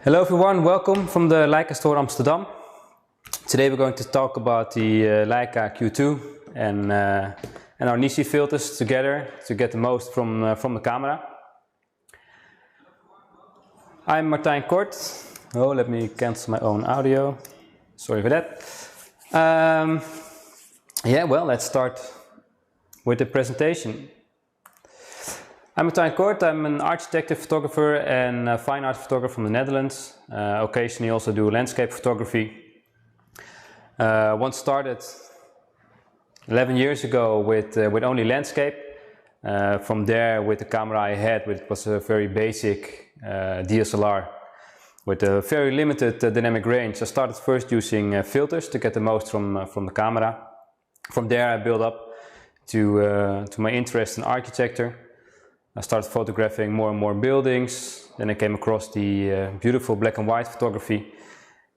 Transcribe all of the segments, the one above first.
Hello everyone, welcome from the Leica store Amsterdam. Today we're going to talk about the Leica Q2 and our NiSi filters together to get the most from the camera. I'm Martijn Kort. Oh, let me cancel my own audio. Sorry for that. Well, let's start with the presentation. I'm Martijn Kort. I'm an architecture photographer and fine art photographer from the Netherlands. Occasionally also do landscape photography. Once started 11 years ago with only landscape. From there, with the camera I had, which was a very basic DSLR with a very limited dynamic range, I started first using filters to get the most from the camera. From there I built up to my interest in architecture. I started photographing more and more buildings. Then I came across the beautiful black and white photography,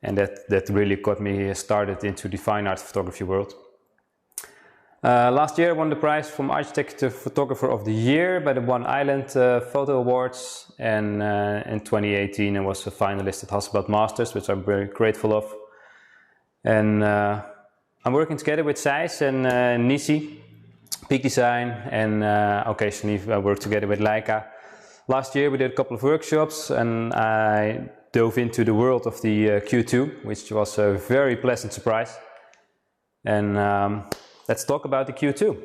and that really got me started into the fine art photography world. Last year I won the prize from Architecture Photographer of the Year by the One Island Photo Awards, and in 2018 I was a finalist at Hasselblad Masters, which I'm very grateful of. And I'm working together with Zeiss and NiSi, Peak Design, and occasionally I work together with Leica. Last year we did a couple of workshops and I dove into the world of the Q2, which was a very pleasant surprise. And let's talk about the Q2.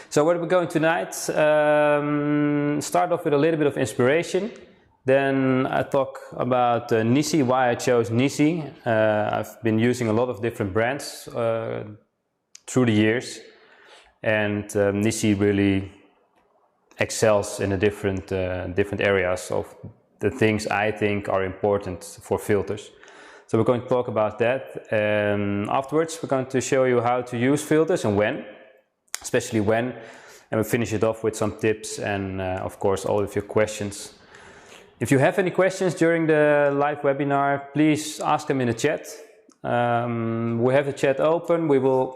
So where are we going tonight? Start off with a little bit of inspiration. Then I talk about NiSi, why I chose NiSi. I've been using a lot of different brands through the years. And NiSi really excels in the different areas of the things I think are important for filters. So we're going to talk about that. Afterwards we're going to show you how to use filters and when, especially when. And we'll finish it off with some tips and of course all of your questions. If you have any questions during the live webinar, please ask them in the chat. We have the chat open. We will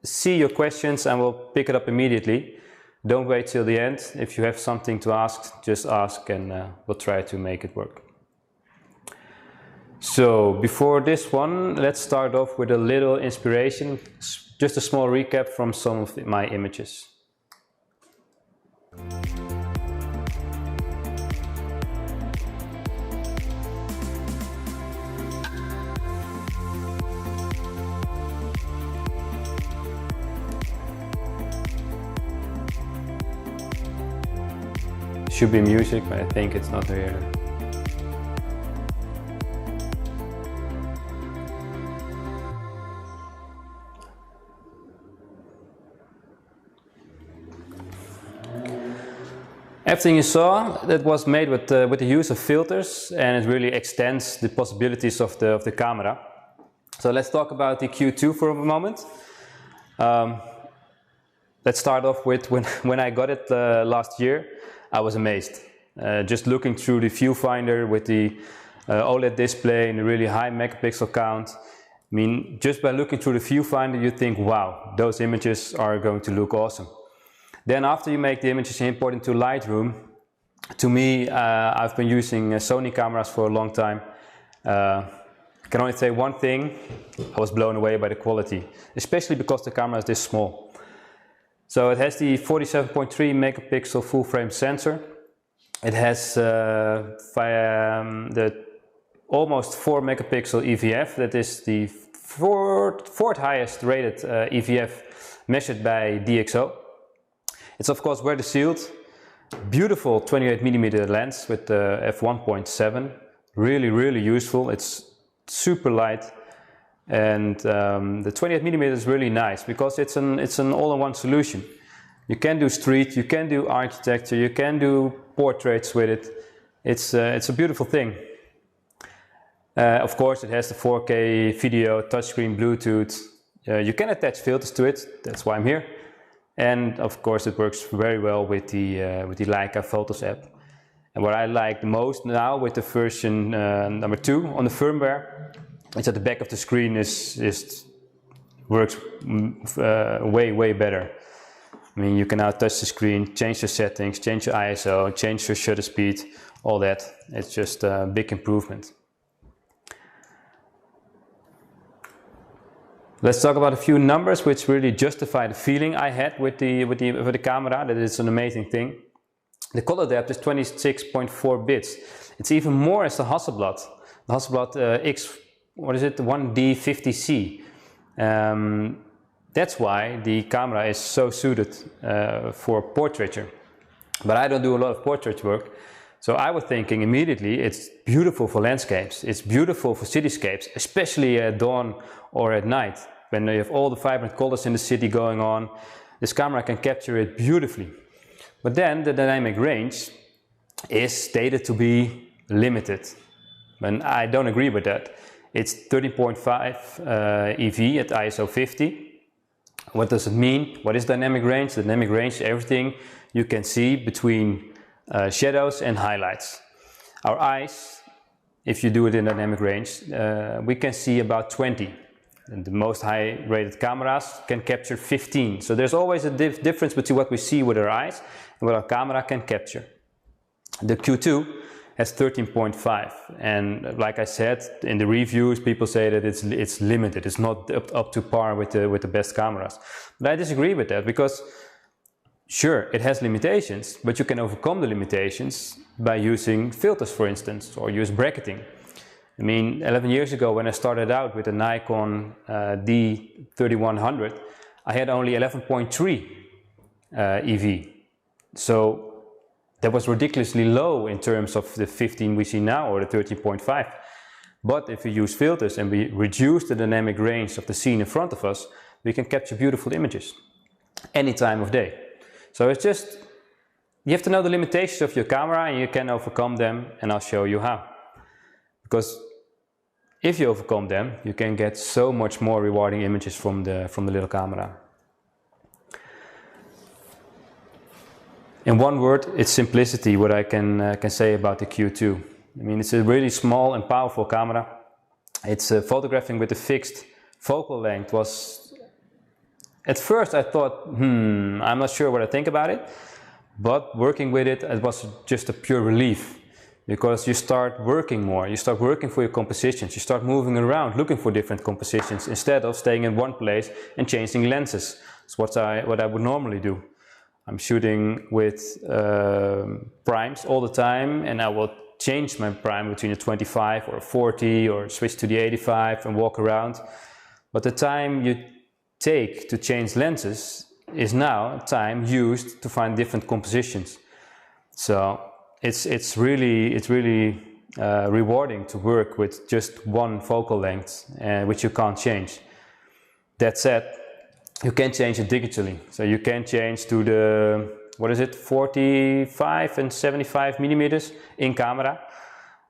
see your questions and we'll pick it up immediately. Don't wait till the end. If you have something to ask, just ask and we'll try to make it work. So before this one, let's start off with a little inspiration, just a small recap from some of my images. Should be music, but I think it's not here. Everything you saw, that was made with the use of filters, and it really extends the possibilities of the camera. So let's talk about the Q2 for a moment. Let's start off with when I got it last year. I was amazed. Just looking through the viewfinder with the OLED display and a really high megapixel count. I mean, just by looking through the viewfinder you think, wow, those images are going to look awesome. Then after you make the images and import into Lightroom, to me, I've been using Sony cameras for a long time. I can only say one thing, I was blown away by the quality, especially because the camera is this small. So it has the 47.3 megapixel full frame sensor. It has the almost 4 megapixel EVF. That is the fourth highest rated EVF measured by DxO. It's of course weather sealed. Beautiful 28mm lens with f1.7. Really useful. It's super light. And the 28mm is really nice because it's an all-in-one solution. You can do street, you can do architecture, you can do portraits with it. It's a beautiful thing. Of course, it has the 4K video, touchscreen, Bluetooth. You can attach filters to it. That's why I'm here. And of course, it works very well with the Leica Photos app. And what I like the most now with the version number 2 on the firmware, it's at the back of the screen works way better. I mean, you can now touch the screen, change your settings, change your ISO, change your shutter speed, all that. It's just a big improvement. Let's talk about a few numbers which really justify the feeling I had with the camera, that it's an amazing thing. The color depth is 26.4 bits. It's even more as the Hasselblad. The Hasselblad X, what is it, 1D50C. That's why the camera is so suited for portraiture. But I don't do a lot of portrait work. So I was thinking immediately, it's beautiful for landscapes. It's beautiful for cityscapes, especially at dawn or at night, when you have all the vibrant colors in the city going on. This camera can capture it beautifully. But then the dynamic range is stated to be limited. And I don't agree with that. It's 13.5 EV at ISO 50. What does it mean? What is dynamic range? Dynamic range is everything you can see between shadows and highlights. Our eyes, if you do it in dynamic range, we can see about 20. And the most high rated cameras can capture 15. So there's always a difference between what we see with our eyes and what our camera can capture. The Q2 has 13.5, and like I said in the reviews, people say that it's limited, it's not up to par with the best cameras. But I disagree with that, because sure, it has limitations, but you can overcome the limitations by using filters, for instance, or use bracketing. I mean, 11 years ago when I started out with the Nikon D3100, I had only 11.3 EV. So that was ridiculously low in terms of the 15 we see now, or the 13.5. But if we use filters and we reduce the dynamic range of the scene in front of us, we can capture beautiful images any time of day. So it's just, you have to know the limitations of your camera, and you can overcome them, and I'll show you how. Because if you overcome them, you can get so much more rewarding images from the little camera. In one word, it's simplicity, what I can say about the Q2. I mean, it's a really small and powerful camera. It's photographing with a fixed focal length was, at first I thought, I'm not sure what I think about it, but working with it, it was just a pure relief, because you start working more, you start working for your compositions, you start moving around looking for different compositions instead of staying in one place and changing lenses. It's what I would normally do. I'm shooting with primes all the time, and I will change my prime between a 25 or a 40, or switch to the 85 and walk around. But the time you take to change lenses is now time used to find different compositions. So it's really rewarding to work with just one focal length, which you can't change. That said, you can change it digitally. So you can change to the, 45 and 75 millimeters in camera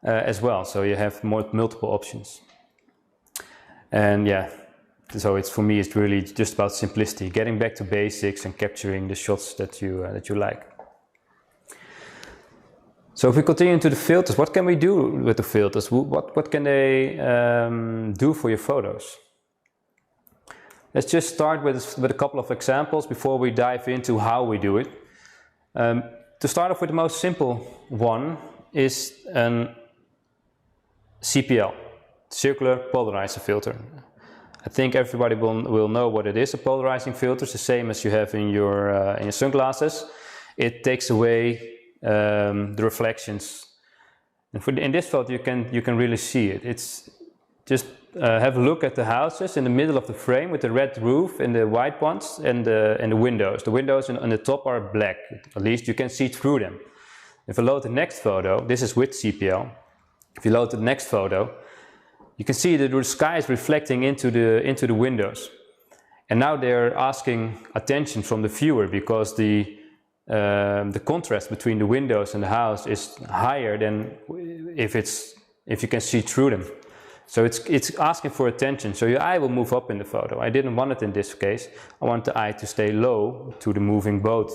as well. So you have multiple options. And yeah, so for me, it's really just about simplicity, getting back to basics and capturing the shots that you like. So if we continue into the filters, what can we do with the filters? What can they do for your photos? Let's just start with a couple of examples before we dive into how we do it. To start off with, the most simple one is a CPL, circular polarizer filter. I think everybody will know what it is. A polarizing filter is the same as you have in your sunglasses. It takes away the reflections. And in this photo, you can really see it. It's just have a look at the houses in the middle of the frame with the red roof and the white ones, and the windows. The windows on the top are black. At least you can see through them. If I load the next photo, this is with CPL. If you load the next photo, you can see that the sky is reflecting into the windows. And now they're asking attention from the viewer, because the contrast between the windows and the house is higher than if you can see through them. So it's asking for attention. So your eye will move up in the photo. I didn't want it in this case. I want the eye to stay low to the moving boat.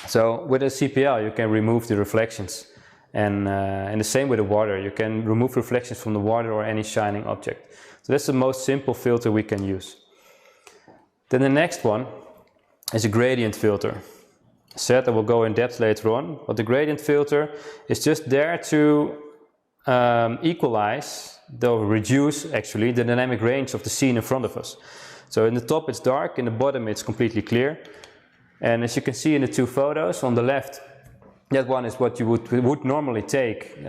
So with a CPL, you can remove the reflections. And the same with the water. You can remove reflections from the water or any shining object. So that's the most simple filter we can use. Then the next one is a gradient filter. said, I will go in depth later on, but the gradient filter is just there to equalize, or reduce actually, the dynamic range of the scene in front of us. So in the top it's dark, in the bottom it's completely clear. And as you can see in the two photos, on the left, that one is what you would normally take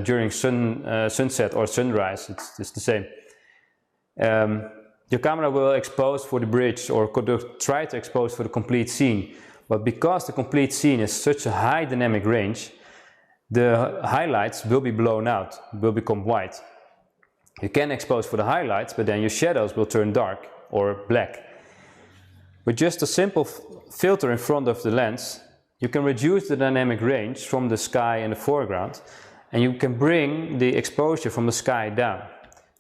during sunset or sunrise. It's the same. Your camera will expose for the bridge, or could try to expose for the complete scene. But because the complete scene is such a high dynamic range, the highlights will be blown out, will become white. You can expose for the highlights, but then your shadows will turn dark or black. With just a simple filter in front of the lens, you can reduce the dynamic range from the sky in the foreground, and you can bring the exposure from the sky down.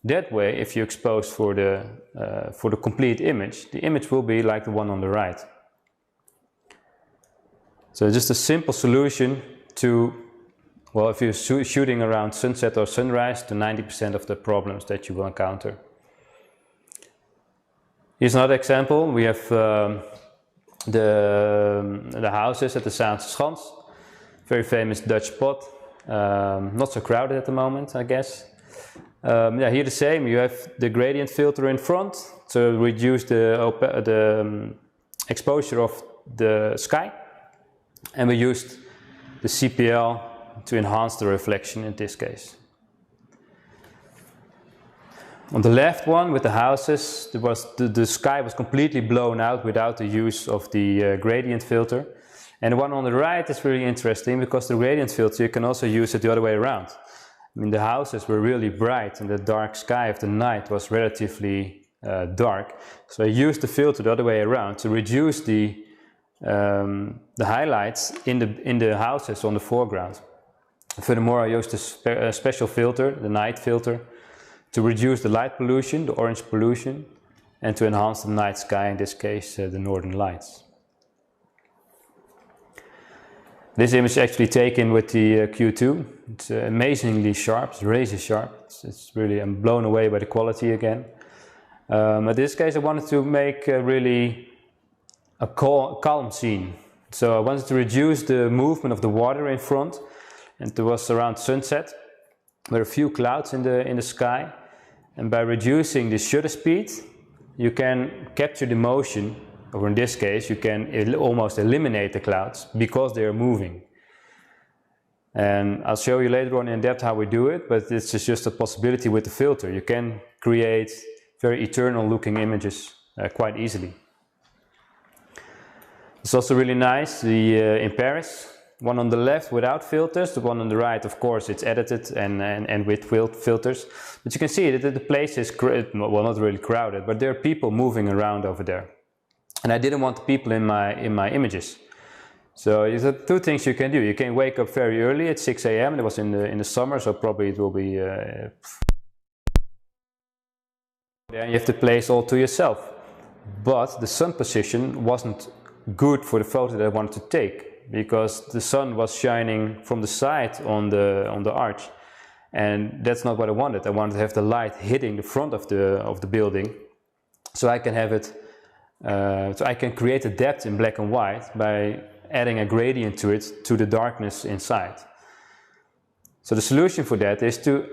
That way, if you expose for the complete image, the image will be like the one on the right. So just a simple solution to, well, if you're shooting around sunset or sunrise, to 90% of the problems that you will encounter. Here's another example. We have the houses at the Zaanse Schans, very famous Dutch spot, not so crowded at the moment, I guess. Yeah, here the same, you have the gradient filter in front to reduce the exposure of the sky, and we used the CPL to enhance the reflection in this case. On the left one with the houses, the sky was completely blown out without the use of the gradient filter. And the one on the right is really interesting because the gradient filter, you can also use it the other way around. I mean, the houses were really bright and the dark sky of the night was relatively dark. So I used the filter the other way around to reduce the highlights in the houses on the foreground. Furthermore, I used a special filter, the night filter, to reduce the light pollution, the orange pollution, and to enhance the night sky, in this case the northern lights. This image is actually taken with the Q2. It's amazingly sharp, it's razor sharp. It's really, I'm blown away by the quality again. In this case I wanted to make really a calm scene. So I wanted to reduce the movement of the water in front, and it was around sunset. There were a few clouds in the sky, and by reducing the shutter speed you can capture the motion, or in this case you can almost eliminate the clouds because they are moving. And I'll show you later on in depth how we do it, but this is just a possibility with the filter. You can create very eternal looking images quite easily. It's also really nice, in Paris. One on the left without filters, the one on the right, of course, it's edited and with filters. But you can see that the place is, well, not really crowded, but there are people moving around over there. And I didn't want the people in my images. So there's two things you can do. You can wake up very early at 6 AM. It was in the summer, so probably it will be... Then you have the place all to yourself. But the sun position wasn't good for the photo that I wanted to take, because the sun was shining from the side on the arch, and that's not what I wanted. I wanted to have the light hitting the front of the building, so I can have it. So I can create a depth in black and white by adding a gradient to it, to the darkness inside. So the solution for that is to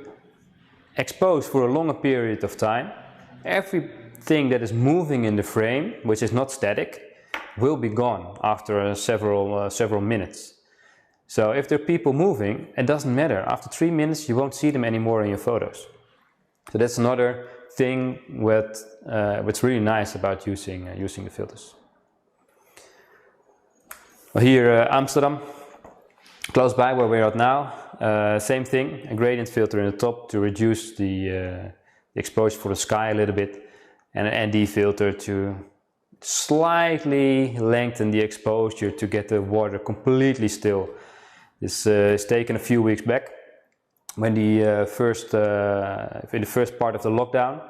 expose for a longer period of time. Everything that is moving in the frame, which is not static, will be gone after several minutes. So if there are people moving, it doesn't matter. After 3 minutes you won't see them anymore in your photos. So that's another thing what's really nice about using the filters. Well, here Amsterdam, close by where we are at now, same thing, a gradient filter in the top to reduce the exposure for the sky a little bit, and an ND filter to slightly lengthen the exposure to get the water completely still. This is taken a few weeks back when in the first part of the lockdown.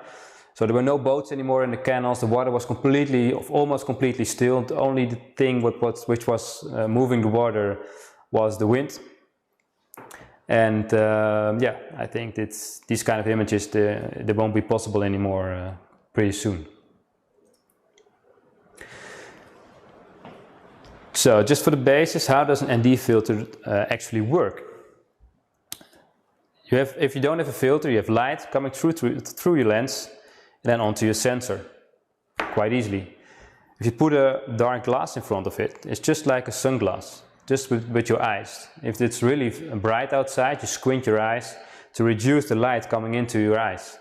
So there were no boats anymore in the canals. The water was almost completely still. The only thing which was moving the water was the wind. And yeah, I think these kind of images they won't be possible anymore pretty soon. So just for the basis, how does an ND filter actually work? If you don't have a filter, you have light coming through your lens and then onto your sensor, quite easily. If you put a dark glass in front of it, it's just like a sunglass, just with your eyes. If it's really bright outside, you squint your eyes to reduce the light coming into your eyes.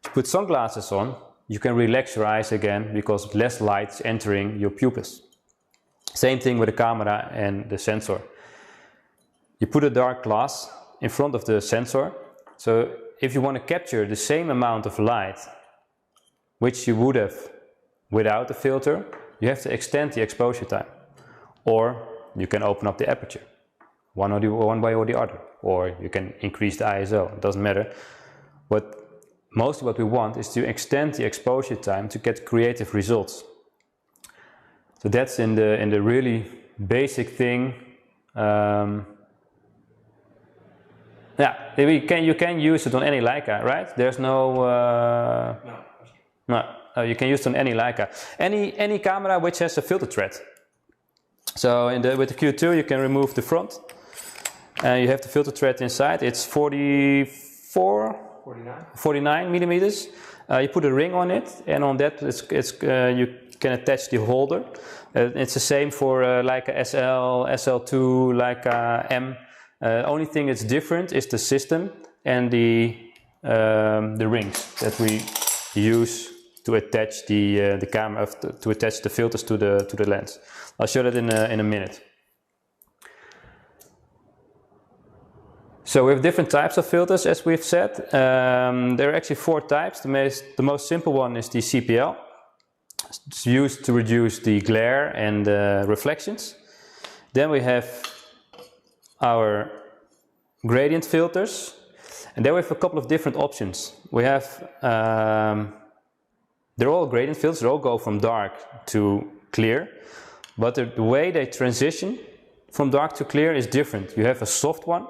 If you put sunglasses on, you can relax your eyes again because less light is entering your pupils. Same thing with the camera and the sensor. You put a dark glass in front of the sensor, so if you want to capture the same amount of light which you would have without the filter, you have to extend the exposure time, or you can open up the aperture, one way or the other, or you can increase the ISO, it doesn't matter. But mostly what we want is to extend the exposure time to get creative results. So that's in the really basic thing. Yeah, you can use it on any Leica, right? There's no. You can use it on any Leica, any camera which has a filter thread. So with the Q2 you can remove the front, and you have the filter thread inside. It's 49 millimeters. You put a ring on it, and on that you can attach the holder. It's the same for Leica SL, SL2, Leica M. Only thing that's different is the system and the rings that we use to attach the camera, to attach the filters to the lens. I'll show that in a minute. So we have different types of filters, as we've said. There are actually 4 types. The most simple one is the CPL. It's used to reduce the glare and reflections. Then we have our gradient filters, and there we have a couple of different options. We have they're all gradient filters. They all go from dark to clear, but the way they transition from dark to clear is different. You have a soft one,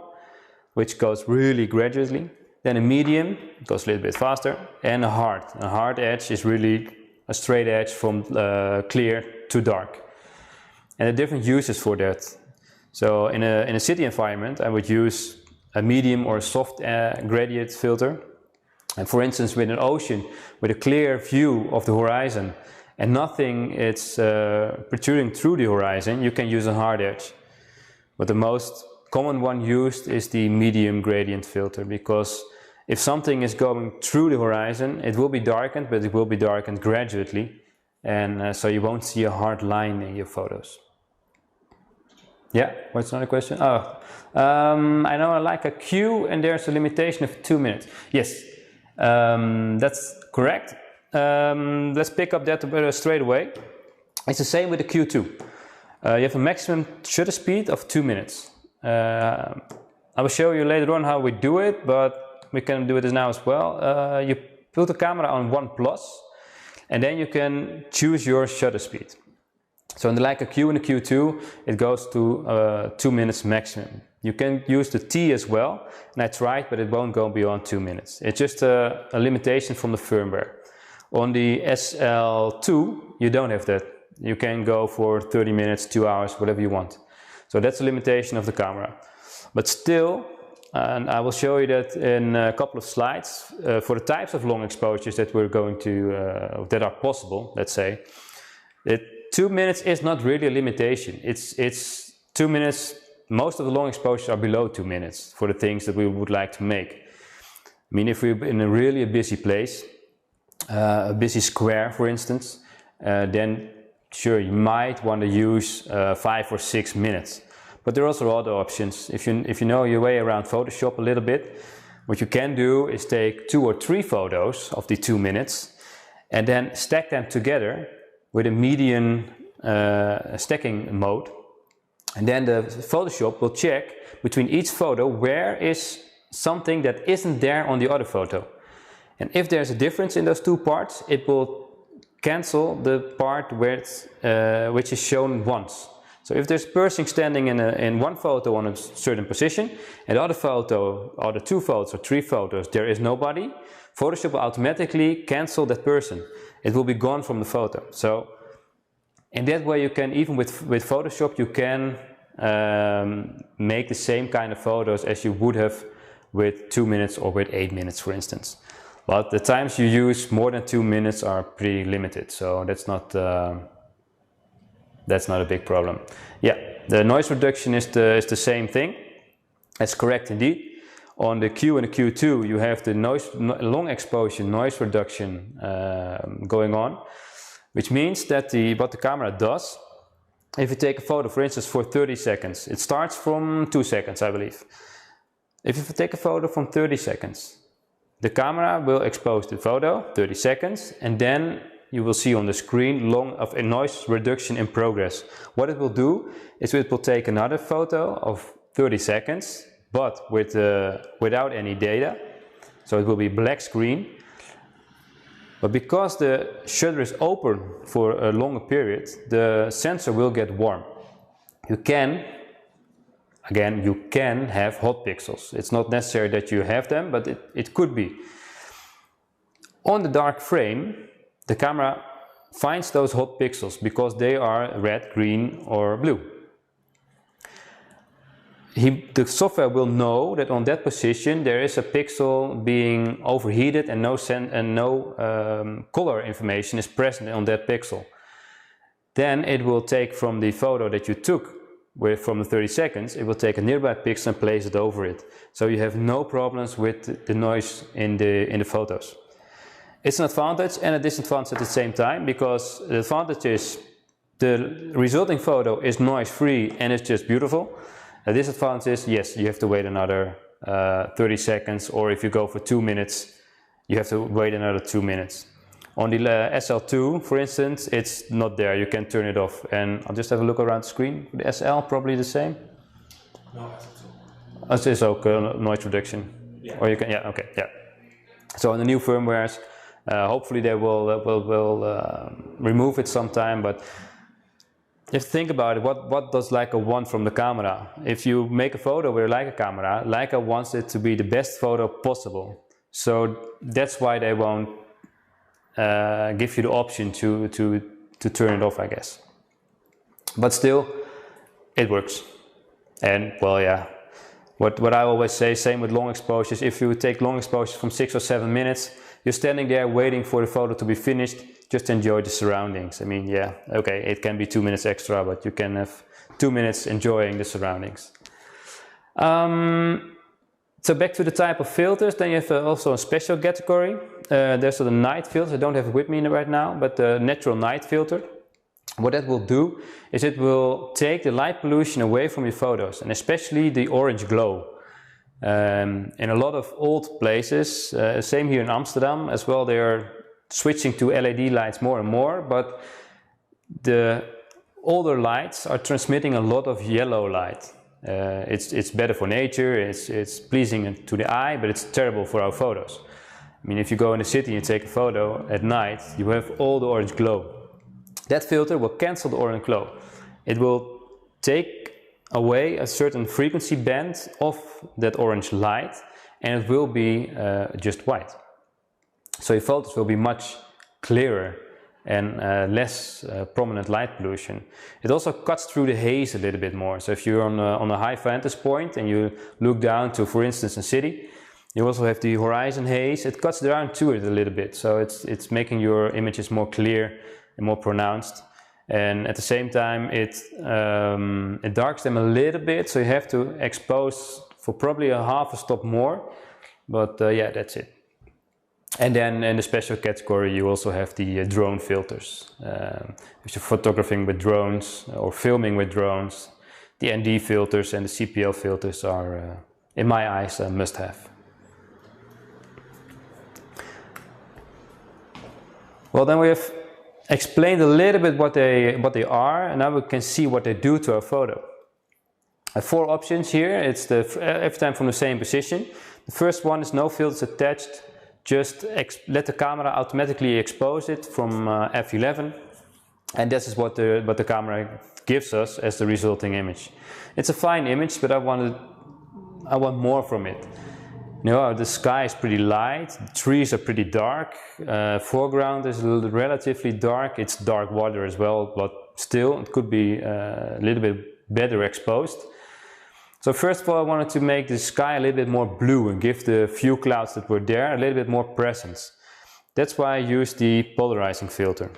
which goes really gradually, then a medium, it goes a little bit faster, and a hard. A hard edge is really a straight edge from clear to dark. And there are different uses for that. So in a city environment, I would use a medium or a soft gradient filter. And for instance, with an ocean, with a clear view of the horizon and nothing it's protruding through the horizon, you can use a hard edge. But the most common one used is the medium gradient filter, because if something is going through the horizon, it will be darkened, but it will be darkened gradually, and so you won't see a hard line in your photos. Yeah, what's another question? Oh, I know I like a Q, and there's a limitation of 2 minutes. Yes, that's correct. Let's pick up that straight away. It's the same with the Q2. You have a maximum shutter speed of 2 minutes. I will show you later on how we do it, but we can do it now as well. You put the camera on 1+, and then you can choose your shutter speed. So in the Leica Q and the Q2, it goes to 2 minutes maximum. You can use the T as well, and I tried, but it won't go beyond 2 minutes. It's just a limitation from the firmware. On the SL2, you don't have that. You can go for 30 minutes, 2 hours, whatever you want. So that's the limitation of the camera. But still, and I will show you that in a couple of slides, for the types of long exposures that we're going to, that are possible, let's say, 2 minutes is not really a limitation. It's 2 minutes. Most of the long exposures are below 2 minutes for the things that we would like to make. I mean, if we're in a really busy place, a busy square, for instance, then sure, you might want to use 5 or 6 minutes. But there are also other options. If you know your way around Photoshop a little bit, what you can do is take 2 or 3 photos of the 2 minutes and then stack them together with a median stacking mode. And then the Photoshop will check between each photo where is something that isn't there on the other photo. And if there's a difference in those 2 parts, it will cancel the part where which is shown once. So if there's a person standing in one photo on a certain position, and the other photo, or the 2 photos or 3 photos, there is nobody, Photoshop will automatically cancel that person. It will be gone from the photo. So In that way you can, even with Photoshop, you can make the same kind of photos as you would have with 2 minutes or with 8 minutes, for instance. But the times you use more than 2 minutes are pretty limited, so that's not a big problem. Yeah, the noise reduction is the same thing. That's correct indeed. On the Q and the Q2 you have the long exposure noise reduction going on, which means that what the camera does, if you take a photo, for instance, for 30 seconds, it starts from 2 seconds, I believe. If you take a photo from 30 seconds, the camera will expose the photo, 30 seconds, and then you will see on the screen long of a noise reduction in progress. What it will do is it will take another photo of 30 seconds, but without any data, so it will be black screen. But because the shutter is open for a longer period, the sensor will get warm. You can have hot pixels. It's not necessary that you have them, but it could be. On the dark frame, the camera finds those hot pixels because they are red, green or blue. The software will know that on that position there is a pixel being overheated and no color information is present on that pixel. Then it will take from the photo that you took from the 30 seconds, it will take a nearby pixel and place it over it. So you have no problems with the noise in the photos. It's an advantage and a disadvantage at the same time, because the advantage is the resulting photo is noise free and it's just beautiful. The disadvantage is, yes, you have to wait another 30 seconds, or if you go for 2 minutes, you have to wait another 2 minutes. On the SL2, for instance, it's not there, you can turn it off. And I'll just have a look around the screen. The SL, probably the same? No, SL2. It is also noise reduction? Yeah. Or you can, yeah, okay, yeah. So in the new firmwares, hopefully they will remove it sometime, but if you think about it, what does Leica want from the camera? If you make a photo with a Leica camera, Leica wants it to be the best photo possible. So that's why they won't give you the option to turn it off, I guess. But still, it works. And well, yeah, what I always say, same with long exposures. If you take long exposures from 6 or 7 minutes, you're standing there waiting for the photo to be finished. Just enjoy the surroundings. I mean, yeah, okay, it can be 2 minutes extra, but you can have 2 minutes enjoying the surroundings. So back to the type of filters, then you have also a special category. There's the night filter. I don't have it with me right now, but the natural night filter. What that will do is it will take the light pollution away from your photos, and especially the orange glow. In a lot of old places, same here in Amsterdam as well, they are switching to LED lights more and more, but the older lights are transmitting a lot of yellow light. It's better for nature, it's pleasing to the eye, but it's terrible for our photos. I mean, if you go in the city and take a photo at night, you have all the orange glow. That filter will cancel the orange glow. It will take away a certain frequency band of that orange light, and it will be just white. So your photos will be much clearer and less prominent light pollution. It also cuts through the haze a little bit more. So if you're on a high vantage point and you look down to, for instance, a city, you also have the horizon haze. It cuts down to it a little bit, so it's making your images more clear and more pronounced. And at the same time, it darks them a little bit, so you have to expose for probably a half a stop more. But yeah, that's it. And then in the special category, you also have the drone filters. If you're photographing with drones or filming with drones, the ND filters and the CPL filters are, in my eyes, a must-have. Well, then we have explained a little bit what they are, and now we can see what they do to our photo. I have 4 options here. It's every time from the same position. The first one is no filters attached. Just let the camera automatically expose it from f11, and this is what the camera gives us as the resulting image. It's a fine image, but I want more from it. You know, the sky is pretty light, the trees are pretty dark, foreground is relatively dark. It's dark water as well, but still. It could be a little bit better exposed. So first of all, I wanted to make the sky a little bit more blue and give the few clouds that were there a little bit more presence. That's why I used the polarizing filter.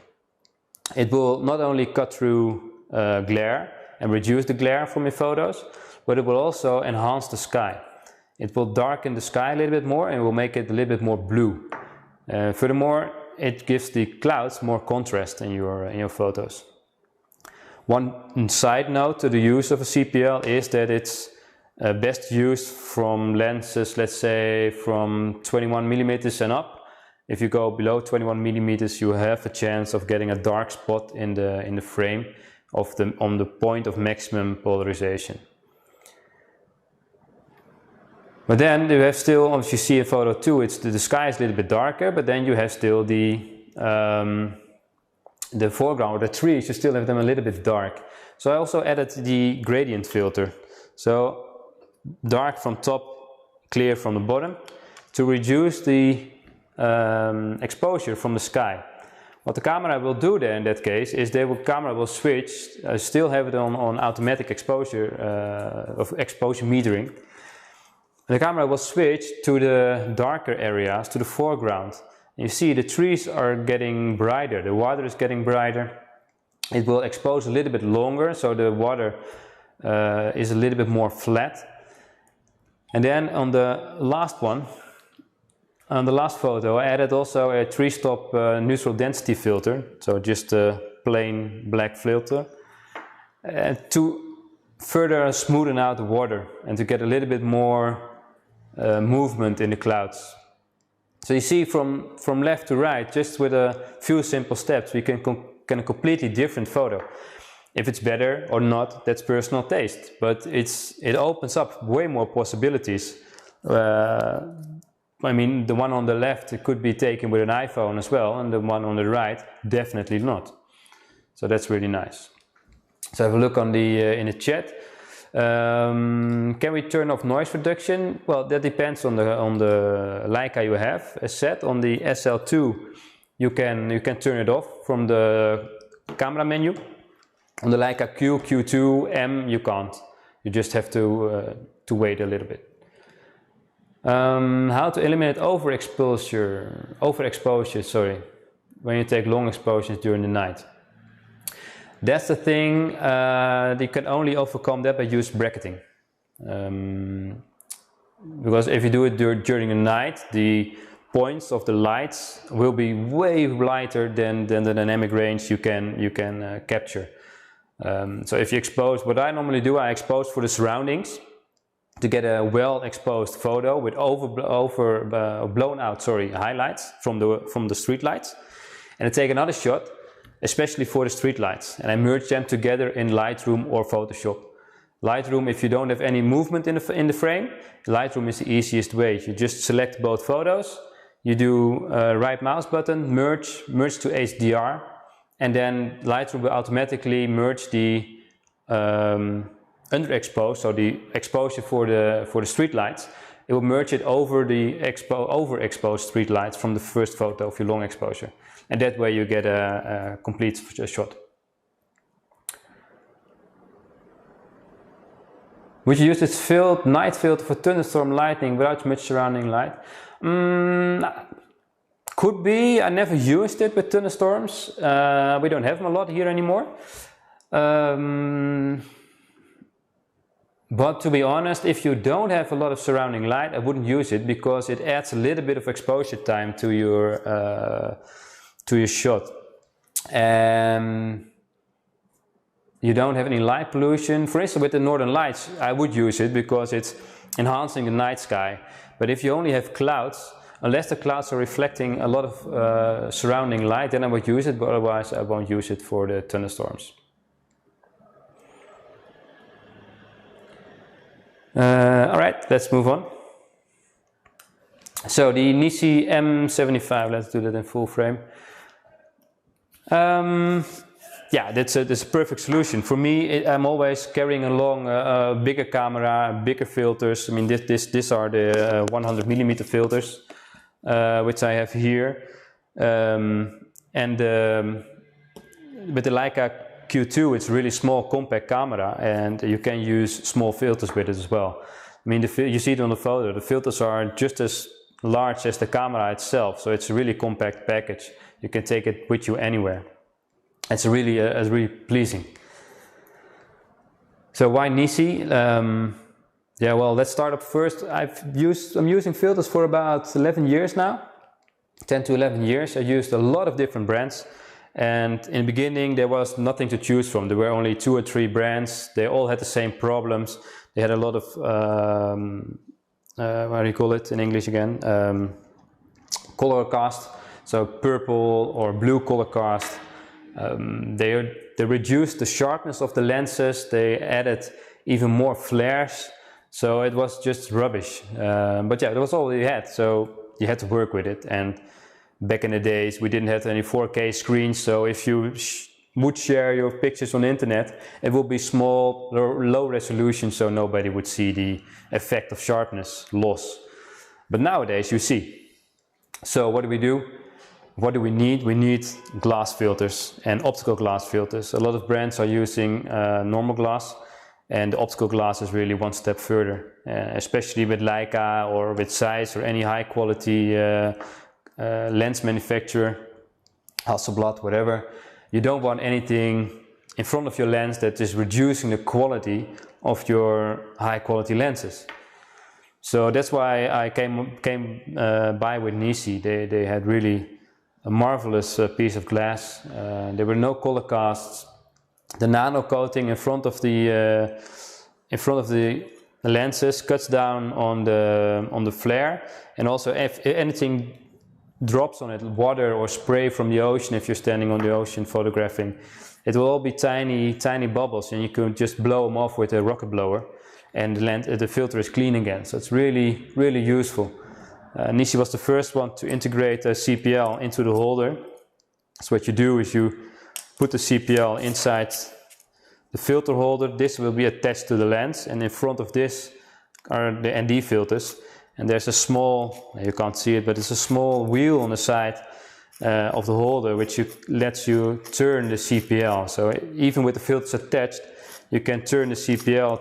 It will not only cut through glare and reduce the glare from your photos, but it will also enhance the sky. It will darken the sky a little bit more and will make it a little bit more blue. Furthermore, it gives the clouds more contrast in your photos. One side note to the use of a CPL is that it's best used from lenses, let's say from 21mm and up. If you go below 21mm, you have a chance of getting a dark spot in the frame on the point of maximum polarization. But then you have still, as you see in photo 2, the sky is a little bit darker, but then you have still the foreground or the trees, you still have them a little bit dark. So I also added the gradient filter. So dark from top, clear from the bottom, to reduce the exposure from the sky. What the camera will do there in that case is the camera will switch, still have it on automatic exposure, of exposure metering. The camera will switch to the darker areas, to the foreground. And you see the trees are getting brighter, the water is getting brighter. It will expose a little bit longer, so the water is a little bit more flat. And then on the last one, on the last photo, I added also a 3-stop neutral density filter, so just a plain black filter, to further smoothen out the water and to get a little bit more movement in the clouds. So you see from left to right, just with a few simple steps, we can a completely different photo. If it's better or not, that's personal taste, but it opens up way more possibilities. I mean, the one on the left, it could be taken with an iPhone as well, and the one on the right, definitely not. So that's really nice. So have a look on in the chat. Can we turn off noise reduction? Well, that depends on the Leica you have. As said, on the SL2, you can turn it off from the camera menu. On the Leica Q, Q2, M, you can't. You just have to wait a little bit. How to eliminate overexposure, sorry, when you take long exposures during the night. That's the thing, you can only overcome that by use bracketing. Because if you do it during the night, the points of the lights will be way lighter than the dynamic range you can capture. So if you expose, what I normally do, I expose for the surroundings to get a well exposed photo with blown out highlights from the street lights, and I take another shot especially for the street lights, and I merge them together in Lightroom or Photoshop. Lightroom, if you don't have any movement in the frame, Lightroom is the easiest way. You just select both photos, you do right mouse button, merge to HDR, and then Lightroom will automatically merge the underexposed, so the exposure for the street lights. It will merge it over the overexposed street lights from the first photo of your long exposure, and that way you get a complete shot. Would you use this night filter for thunderstorm lightning without much surrounding light? Could be. I never used it with thunderstorms. We don't have them a lot here anymore. But to be honest, if you don't have a lot of surrounding light, I wouldn't use it, because it adds a little bit of exposure time to your shot. You don't have any light pollution. For instance, with the northern lights, I would use it because it's enhancing the night sky. But if you only have clouds, unless the clouds are reflecting a lot of surrounding light, then I would use it, but otherwise I won't use it for the thunderstorms. Alright, let's move on. So the NiSi M75, let's do that in full frame. Yeah, that's a perfect solution. For me, I'm always carrying along a bigger camera, bigger filters. I mean, these are the 100mm filters, which I have here. With the Leica Q2, it's a really small compact camera, and you can use small filters with it as well. I mean, you see it on the photo, the filters are just as large as the camera itself, so it's a really compact package. You can take it with you anywhere. It's really pleasing. So why NiSi? Yeah, well, let's start up first. I'm using filters for about 11 years now, 10 to 11 years. I used a lot of different brands, and in the beginning there was nothing to choose from. There were only 2 or 3 brands. They all had the same problems. They had a lot of, what do you call it in English again? Color cast, so purple or blue color cast. They reduced the sharpness of the lenses. They added even more flares. So it was just rubbish, but yeah, that was all you had, so you had to work with it. And back in the days we didn't have any 4K screens, so if you would share your pictures on the internet, it would be small, low resolution, so nobody would see the effect of sharpness loss. But nowadays you see. So what do? What do we need? We need glass filters and optical glass filters. A lot of brands are using normal glass. And the optical glass is really one step further, especially with Leica or with Zeiss or any high quality lens manufacturer, Hasselblad, whatever. You don't want anything in front of your lens that is reducing the quality of your high quality lenses. So that's why I came by with NiSi. They had really a marvelous piece of glass. There were no color casts. The nano coating in front of the lenses cuts down on the flare, and also if anything drops on it, water or spray from the ocean, if you're standing on the ocean photographing, it will all be tiny bubbles, and you can just blow them off with a rocket blower, and the filter is clean again. So it's really useful. NiSi was the first one to integrate a CPL into the holder. So what you do is you put the CPL inside the filter holder. This will be attached to the lens, and in front of this are the ND filters. And there's a small, you can't see it, but it's a small wheel on the side of the holder which lets you turn the CPL. So even with the filters attached, you can turn the CPL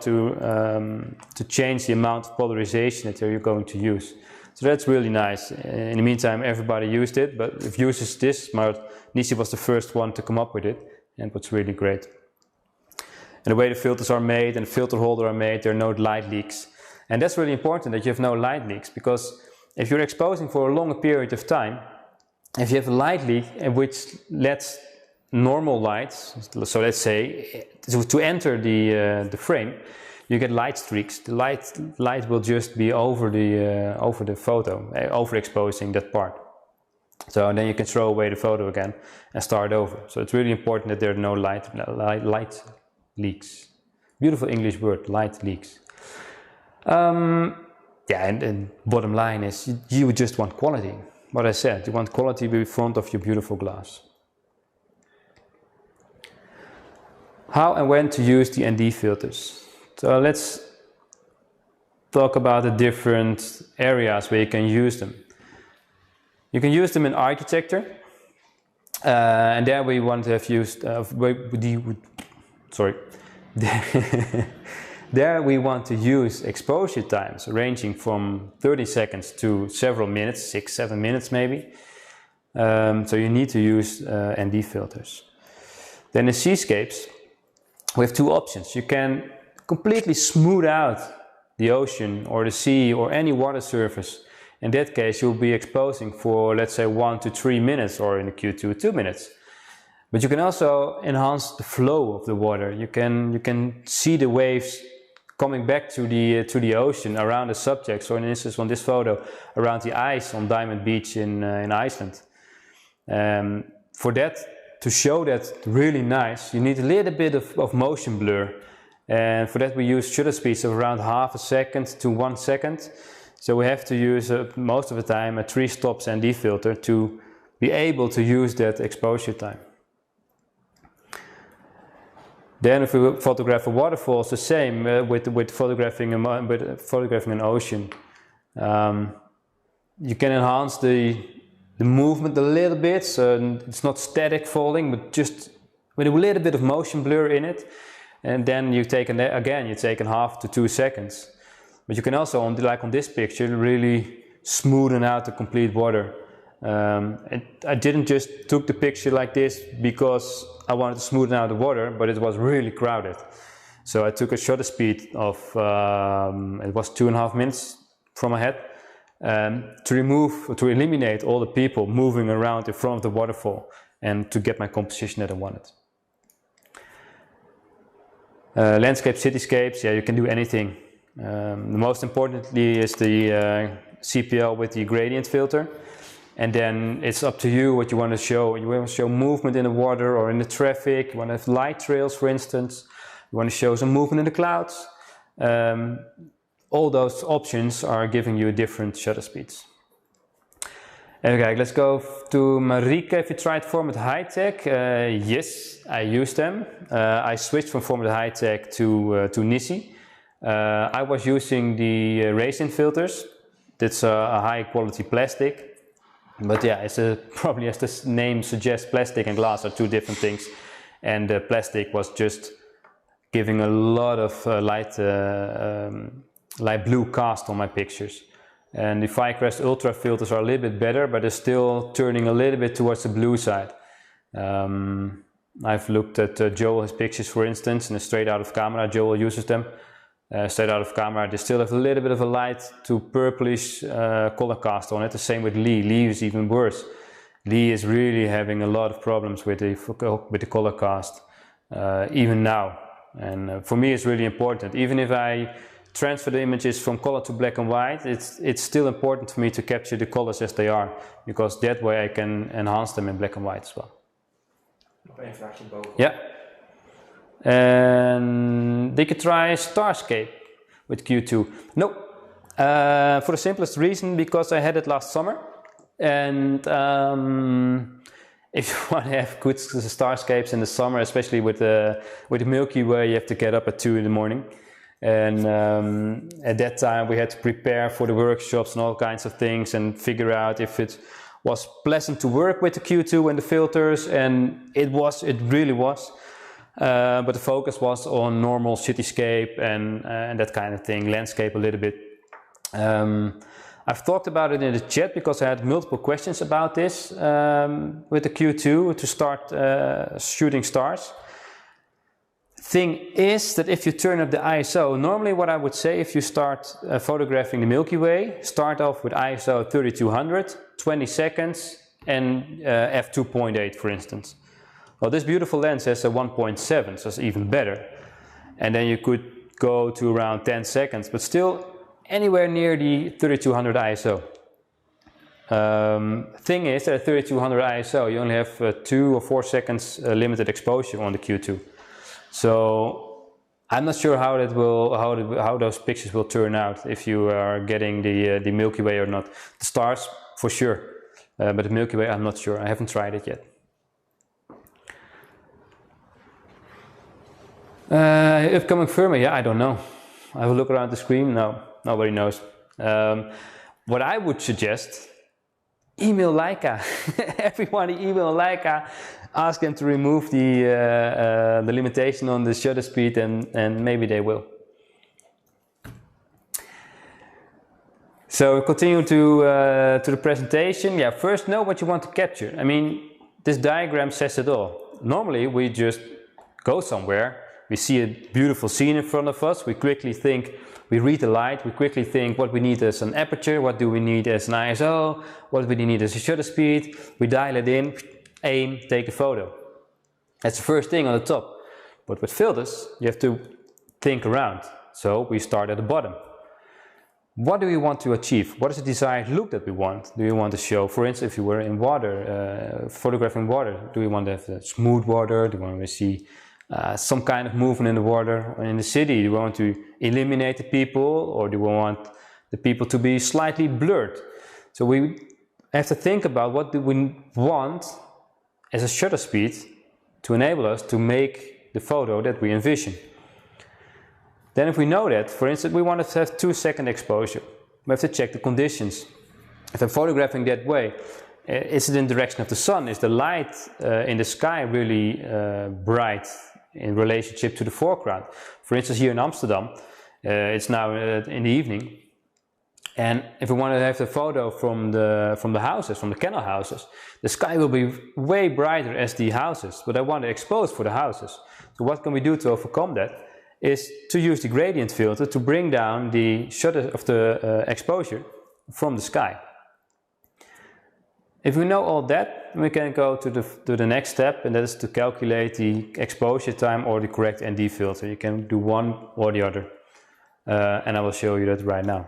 to change the amount of polarization that you're going to use. So that's really nice. In the meantime, everybody used it, but it uses this, but NiSi was the first one to come up with it, and what's really great. And the way the filters are made and the filter holder are made, there are no light leaks. And that's really important, that you have no light leaks, because if you're exposing for a longer period of time, if you have a light leak which lets normal light, so let's say to enter the frame, you get light streaks. The light will just be over the photo, overexposing that part. So then you can throw away the photo again and start over. So it's really important that there are no light leaks. Beautiful English word, light leaks. Yeah, and bottom line is you just want quality. What I said, you want quality in front of your beautiful glass. How and when to use the ND filters. So let's talk about the different areas where you can use them. You can use them in architecture, and there we want to have used, there we want to use exposure times ranging from 30 seconds to several minutes, 6-7 minutes maybe. So you need to use ND filters. Then the seascapes, we have 2 options. You can completely smooth out the ocean or the sea or any water surface. In that case, you'll be exposing for, let's say, 1 to 3 minutes, or in the Q2, 2 minutes. But you can also enhance the flow of the water. You can see the waves coming back to the ocean around the subject. So in instance, on this photo, around the ice on Diamond Beach in Iceland. For that, to show that really nice, you need a little bit of motion blur. And for that we use shutter speeds of around half a second to 1 second. So we have to use most of the time a 3 stops ND filter to be able to use that exposure time. Then if we photograph a waterfall, it's the same with photographing an ocean. You can enhance the movement a little bit, so it's not static falling, but just with a little bit of motion blur in it, and then you take again you take 1/2 to 2 seconds. But you can also, like on this picture, really smoothen out the complete water. I didn't just took the picture like this because I wanted to smoothen out the water, but it was really crowded. So I took a shutter speed of, it was 2.5 minutes from my head, to eliminate all the people moving around in front of the waterfall and to get my composition that I wanted. Landscape, cityscapes, yeah, you can do anything. The most importantly is the CPL with the gradient filter. And then it's up to you what you want to show. You want to show movement in the water or in the traffic. You want to have light trails, for instance. You want to show some movement in the clouds. All those options are giving you different shutter speeds. Okay, let's go to Marika. If you tried format high-tech, yes, I used them. I switched from format high-tech to NiSi. I was using the resin filters. That's a high-quality plastic. But yeah, it's probably, as the name suggests, plastic and glass are two different things. And the plastic was just giving a lot of light blue cast on my pictures. And the Firecrest Ultra filters are a little bit better, but they're still turning a little bit towards the blue side. I've looked at Joel's pictures, for instance, and straight out of camera, Joel uses them. Straight out of camera, they still have a little bit of a light to purplish color cast on it. The same with Lee. Lee is even worse. Lee is really having a lot of problems with the color cast, even now. And for me, it's really important. Even if I transfer the images from color to black and white, it's still important for me to capture the colors as they are, because that way I can enhance them in black and white as well. Yeah. And they could try Starscape with Q2. No, for the simplest reason, because I had it last summer, and if you want to have good starscapes in the summer, especially with the Milky Way, you have to get up at 2 in the morning. And at that time we had to prepare for the workshops and all kinds of things and figure out if it was pleasant to work with the Q2 and the filters, and it really was. But the focus was on normal cityscape and that kind of thing, landscape a little bit. I've talked about it in the chat because I had multiple questions about this with the Q2 to start shooting stars. Thing is that if you turn up the ISO, normally what I would say, if you start photographing the Milky Way, start off with ISO 3200, 20 seconds and f2.8 for instance. Well, this beautiful lens has a 1.7, so it's even better. And then you could go to around 10 seconds, but still anywhere near the 3200 ISO. Thing is that at 3200 ISO, you only have 2 or 4 seconds limited exposure on the Q2. So I'm not sure how those pictures will turn out if you are getting the Milky Way or not. The stars for sure, but the Milky Way I'm not sure. I haven't tried it yet. Upcoming firmware, yeah, I don't know. I will look around the screen. No, nobody knows. What I would suggest, email Leica. Everybody email Leica. Ask them to remove the limitation on the shutter speed, and maybe they will. So continue to the presentation. Yeah, first know what you want to capture. I mean, this diagram says it all. Normally we just go somewhere. We see a beautiful scene in front of us, we quickly think, we read the light, we quickly think what we need as an aperture, what do we need as an ISO, what do we need as a shutter speed, we dial it in, aim, take a photo. That's the first thing on the top. But with filters, you have to think around. So we start at the bottom. What do we want to achieve? What is the desired look that we want? Do we want to show, for instance, if you were in water, photographing water, do we want to have smooth water? Do we want to see some kind of movement in the water? Or in the city, do we want to eliminate the people, or do we want the people to be slightly blurred? So we have to think about what do we want as a shutter speed to enable us to make the photo that we envision. Then if we know that, for instance, we want to have 2-second exposure, we have to check the conditions. If I'm photographing that way is it in the direction of the sun? Is the light in the sky really bright in relationship to the foreground? For instance, here in Amsterdam, it's now in the evening, and if we want to have the photo from the houses, from the canal houses, the sky will be way brighter as the houses, but I want to expose for the houses. So what can we do to overcome that? Is to use the gradient filter to bring down the shutter of the exposure from the sky. If we know all that, we can go to the next step, and that is to calculate the exposure time or the correct ND filter. You can do one or the other, and I will show you that right now.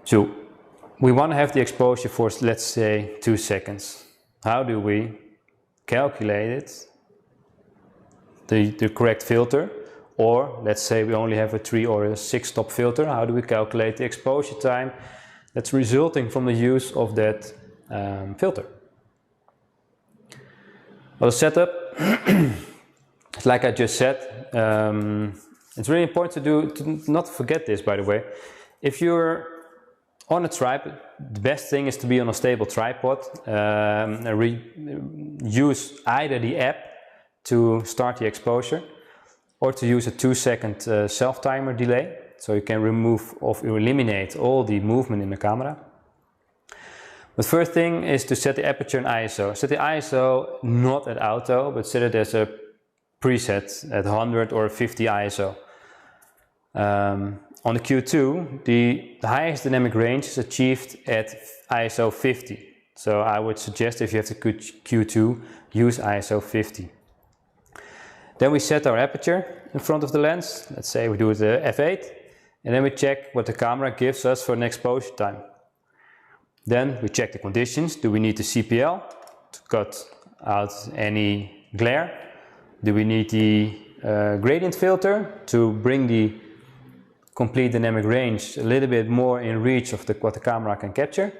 So we want to have the exposure for, let's say, 2 seconds. How do we calculate it? The correct filter, or let's say we only have a 3 or a 6 stop filter. How do we calculate the exposure time that's resulting from the use of that filter? Well, the setup, like I just said, it's really important to not forget this, by the way. If you're on a tripod, the best thing is to be on a stable tripod. Use either the app to start the exposure, or to use a 2-second self-timer delay, so you can remove or eliminate all the movement in the camera. The first thing is to set the aperture and ISO. Set the ISO not at auto, but set it as a preset at 100 or 50 ISO. On the Q2, the highest dynamic range is achieved at ISO 50. So I would suggest, if you have the Q2, use ISO 50. Then we set our aperture in front of the lens. Let's say we do it at f8, and then we check what the camera gives us for an exposure time. Then we check the conditions. Do we need the CPL to cut out any glare? Do we need the gradient filter to bring the complete dynamic range a little bit more in reach of what the camera can capture?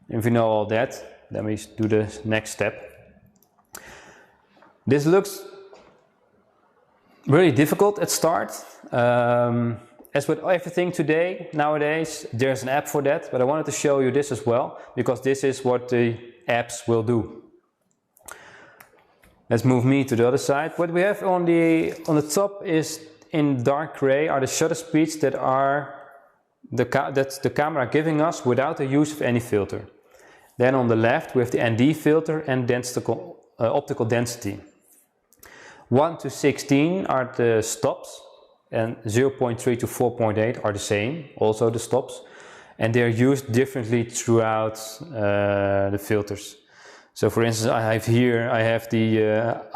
And if we know all that, then we do the next step. This looks really difficult at start. As with everything nowadays, there's an app for that, but I wanted to show you this as well, because this is what the apps will do. Let's move me to the other side. What we have on the top is, in dark gray, are the shutter speeds that that's the camera giving us without the use of any filter. Then on the left we have the ND filter and optical density. 1 to 16 are the stops, and 0.3 to 4.8 are the same, also the stops, and they're used differently throughout the filters. So for instance, I have the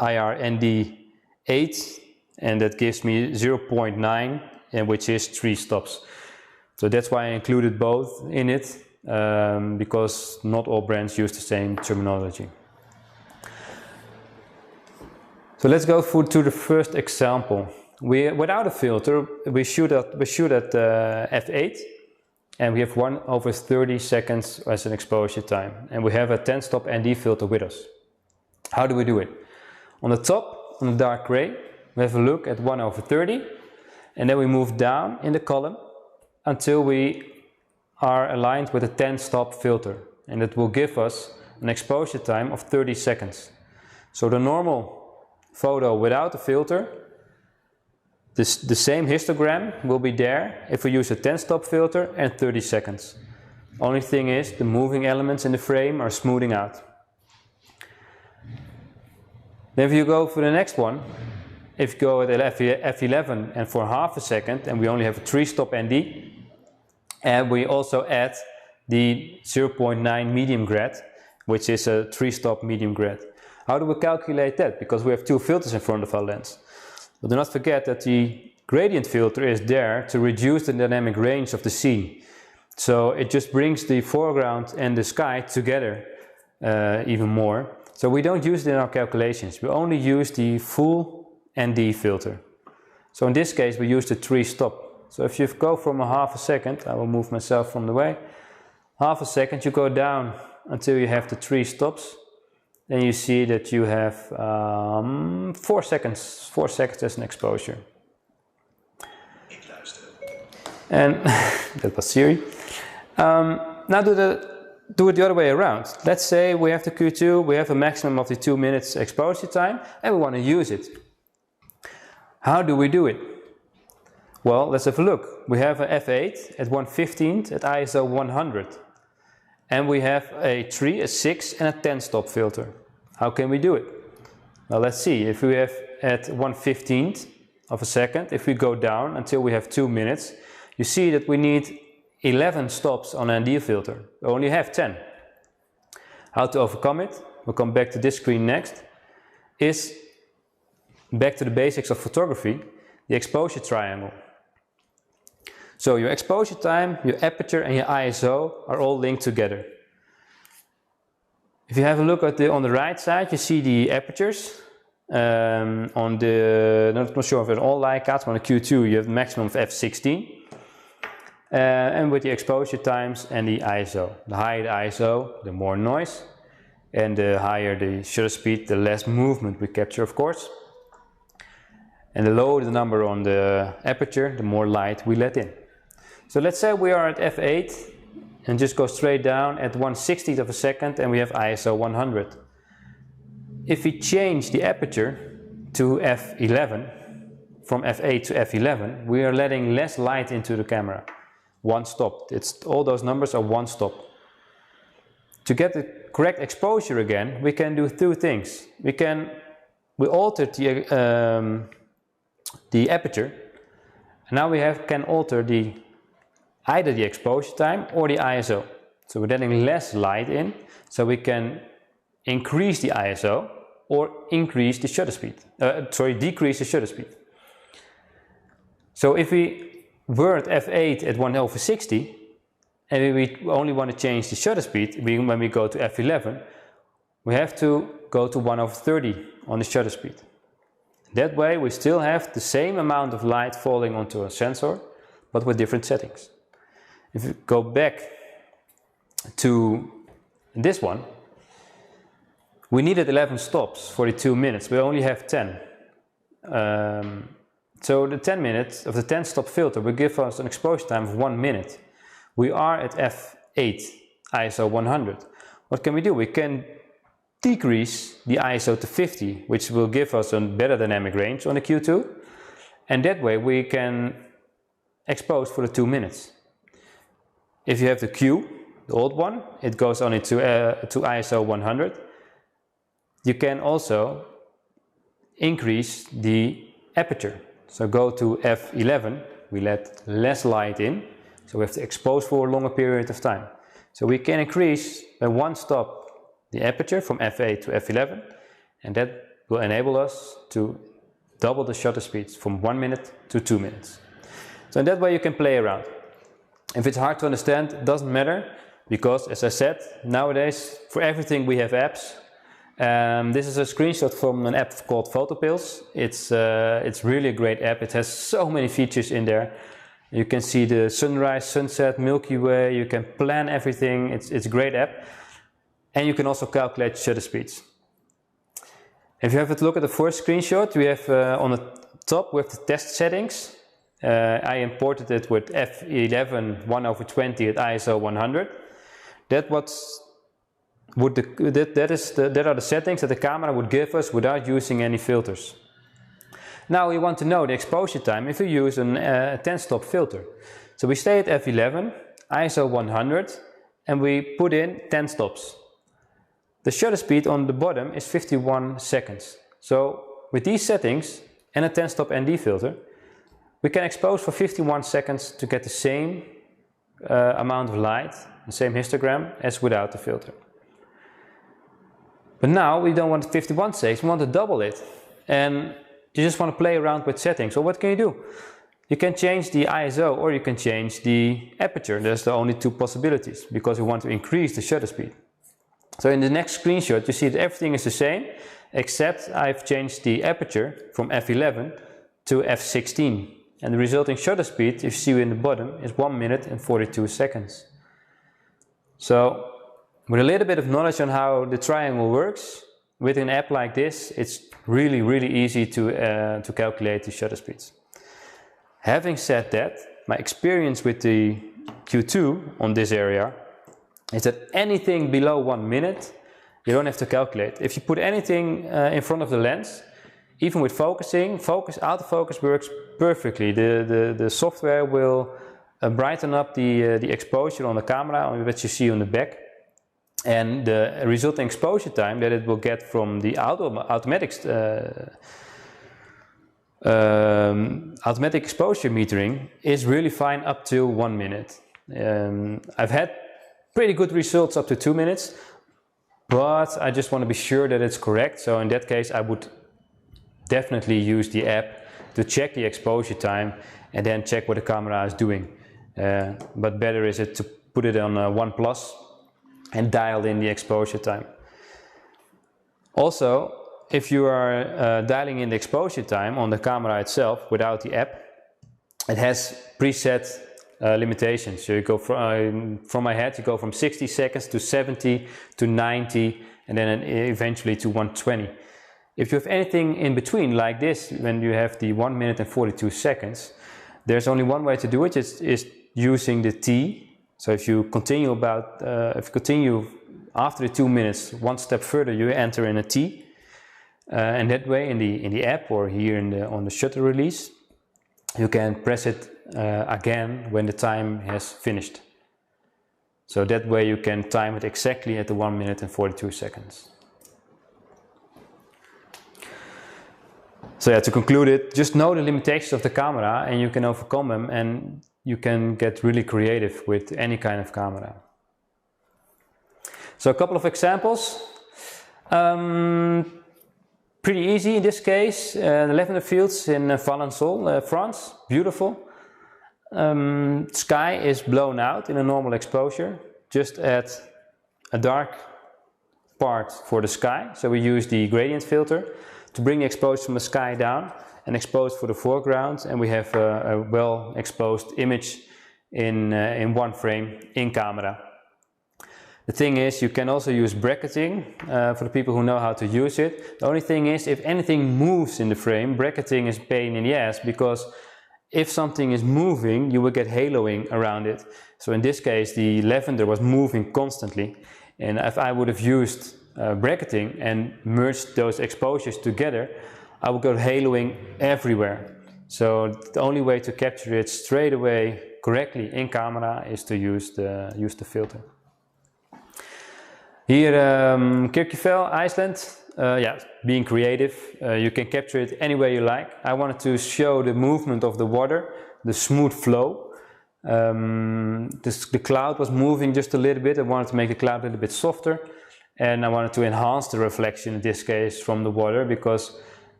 IR ND 8, and that gives me 0.9, and which is 3 stops. So that's why I included both in it, because not all brands use the same terminology. So let's go to the first example. Without a filter, we shoot at f8, and we have 1/30 seconds as an exposure time, and we have a 10-stop ND filter with us. How do we do it? On the top, on the dark gray, we have a look at 1/30, and then we move down in the column until we are aligned with a 10-stop filter, and it will give us an exposure time of 30 seconds. So the normal photo without the filter, the same histogram will be there if we use a 10-stop filter and 30 seconds. Only thing is, the moving elements in the frame are smoothing out. Then if you go for the next one, if you go at f11 and for half a second, and we only have a 3-stop ND, and we also add the 0.9 medium grad, which is a 3-stop medium grad. How do we calculate that? Because we have 2 filters in front of our lens. But do not forget that the gradient filter is there to reduce the dynamic range of the scene. So it just brings the foreground and the sky together even more. So we don't use it in our calculations. We only use the full ND filter. So in this case we use the 3-stop. So if you go from a half a second, I will move myself from the way, half a second, you go down until you have the 3 stops. Then you see that you have 4 seconds as an exposure. And that was Siri. Now do it the other way around. Let's say we have the Q2, we have a maximum of the 2 minutes exposure time, and we want to use it. How do we do it? Well, let's have a look. We have an f8 at 1/15 at ISO 100. And we have a 3, a 6 and a 10 stop filter. How can we do it? Well, let's see. If we have at 1/15 of a second, if we go down until we have 2 minutes, you see that we need 11 stops on an ND filter. We only have 10. How to overcome it? We'll come back to this screen next. Is back to the basics of photography, the exposure triangle. So your exposure time, your aperture and your ISO are all linked together. If you have a look at on the right side, you see the apertures. On the, not sure if it's all Leicas, but on the Q2 you have a maximum of f16. And with the exposure times and the ISO. The higher the ISO, the more noise. And the higher the shutter speed, the less movement we capture, of course. And the lower the number on the aperture, the more light we let in. So let's say we are at f8 and just go straight down at 1/60th of a second and we have ISO 100. If we change the aperture to f11, from f8 to f11, we are letting less light into the camera. One stop. All those numbers are one stop. To get the correct exposure again, we can do two things. We alter the aperture. And now we can alter either the exposure time or the ISO. So we're letting less light in, so we can increase the ISO or increase the shutter speed. Decrease the shutter speed. So if we were at f8 at 1/60 and we only want to change the shutter speed, when we go to f11, we have to go to 1/30 on the shutter speed. That way we still have the same amount of light falling onto a sensor, but with different settings. If we go back to this one, we needed 11 stops for the 2 minutes. We only have 10. So the 10 minutes of the 10 stop filter will give us an exposure time of 1 minute. We are at f8 ISO 100. What can we do? We can decrease the ISO to 50, which will give us a better dynamic range on the Q2. And that way we can expose for the 2 minutes. If you have the Q, the old one, it goes only to ISO 100. You can also increase the aperture. So go to f11, we let less light in, so we have to expose for a longer period of time. So we can increase by one stop the aperture from f8 to f11, and that will enable us to double the shutter speeds from 1 minute to 2 minutes. So in that way you can play around. If it's hard to understand, it doesn't matter, because as I said, nowadays for everything we have apps. This is a screenshot from an app called PhotoPills. It's really a great app. It has so many features in there. You can see the sunrise, sunset, Milky Way. You can plan everything. It's a great app. And you can also calculate shutter speeds. If you have a look at the first screenshot, we have on the top we have the test settings. I imported it with f11 1/20 at ISO 100. That are the settings that the camera would give us without using any filters. Now we want to know the exposure time if we use a 10 stop filter. So we stay at f11, ISO 100, and we put in 10 stops. The shutter speed on the bottom is 51 seconds. So with these settings and a 10 stop ND filter, we can expose for 51 seconds to get the same amount of light, the same histogram as without the filter. But now we don't want 51 seconds, we want to double it. And you just want to play around with settings. So what can you do? You can change the ISO or you can change the aperture. There's the only two possibilities because we want to increase the shutter speed. So in the next screenshot you see that everything is the same, except I've changed the aperture from f11 to f16. And the resulting shutter speed, if you see in the bottom, is 1 minute and 42 seconds. So with a little bit of knowledge on how the triangle works, with an app like this, it's really easy to calculate the shutter speeds. Having said that, my experience with the Q2 on this area is that anything below 1 minute, you don't have to calculate. If you put anything in front of the lens, even with focusing, autofocus works perfectly. The software will brighten up the exposure on the camera, which you see on the back. And the resulting exposure time that it will get from the automatic exposure metering is really fine up to 1 minute. I've had pretty good results up to 2 minutes, but I just want to be sure that it's correct. So in that case, I would definitely use the app to check the exposure time and then check what the camera is doing. But better is it to put it on 1+ and dial in the exposure time. Also, if you are dialing in the exposure time on the camera itself without the app, it has preset limitations. So you go from my head, you go from 60 seconds to 70 to 90 and then eventually to 120. If you have anything in between like this, when you have the 1 minute and 42 seconds, there's only one way to do it, is using the T. So if you continue after the 2 minutes, one step further, you enter in a T. And that way in the app or here on the shutter release, you can press it again when the time has finished. So that way you can time it exactly at the 1 minute and 42 seconds. So yeah, to conclude it, just know the limitations of the camera and you can overcome them, and you can get really creative with any kind of camera. So a couple of examples. Pretty easy in this case, the lavender fields in Valençol, France, beautiful. Sky is blown out in a normal exposure, just at a dark part for the sky. So we use the gradient filter to bring the exposure from the sky down and expose for the foreground, and we have a well exposed image in one frame in camera. The thing is, you can also use bracketing for the people who know how to use it. The only thing is, if anything moves in the frame, bracketing is a pain in the ass, because if something is moving, you will get haloing around it. So in this case, the lavender was moving constantly, and if I would have used bracketing and merged those exposures together, I would get haloing everywhere. So the only way to capture it straight away correctly in camera is to use the filter. Here, Kirkjufell, Iceland, being creative, you can capture it any way you like. I wanted to show the movement of the water, the smooth flow. The cloud was moving just a little bit. I wanted to make the cloud a little bit softer, and I wanted to enhance the reflection in this case from the water, because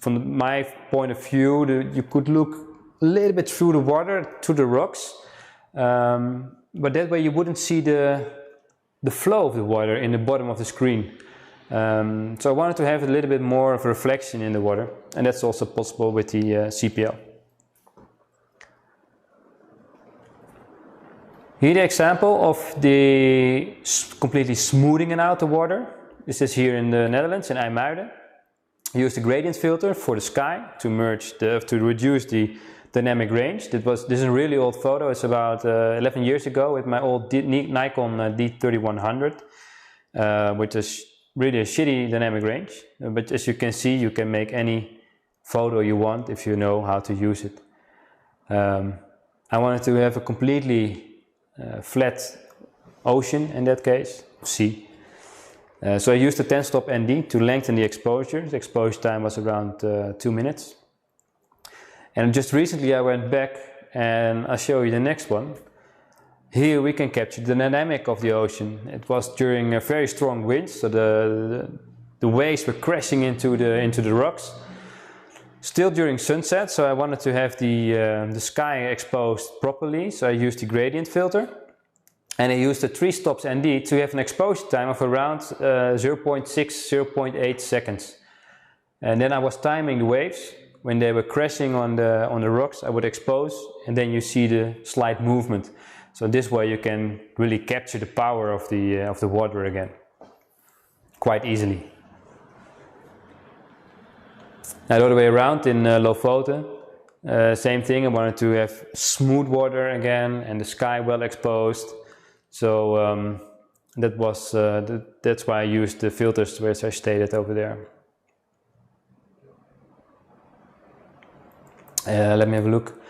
from my point of view, you could look a little bit through the water to the rocks, but that way you wouldn't see the flow of the water in the bottom of the screen. So I wanted to have a little bit more of a reflection in the water, and that's also possible with the CPL. Here the example of the completely smoothing out the water. This is here in the Netherlands, in IJmuiden. I used the gradient filter for the sky to reduce the dynamic range. This is a really old photo. It's about 11 years ago with my old Nikon D3100, which is really a shitty dynamic range. But as you can see, you can make any photo you want if you know how to use it. I wanted to have a completely flat ocean in that case, sea. So I used the 10-stop ND to lengthen the exposure. The exposure time was around 2 minutes. And just recently I went back and I'll show you the next one. Here we can capture the dynamic of the ocean. It was during a very strong winds, so the waves were crashing into the rocks. Still during sunset, so I wanted to have the sky exposed properly, so I used the gradient filter. And I used the 3-stops ND to have an exposure time of around 0.6, 0.8 seconds. And then I was timing the waves. When they were crashing on the rocks, I would expose, and then you see the slight movement. So this way you can really capture the power of the water again, quite easily. Now the other way around in Lofoten, Same thing, I wanted to have smooth water again and the sky well exposed. So that's why I used the filters as I stated over there. Let me have a look.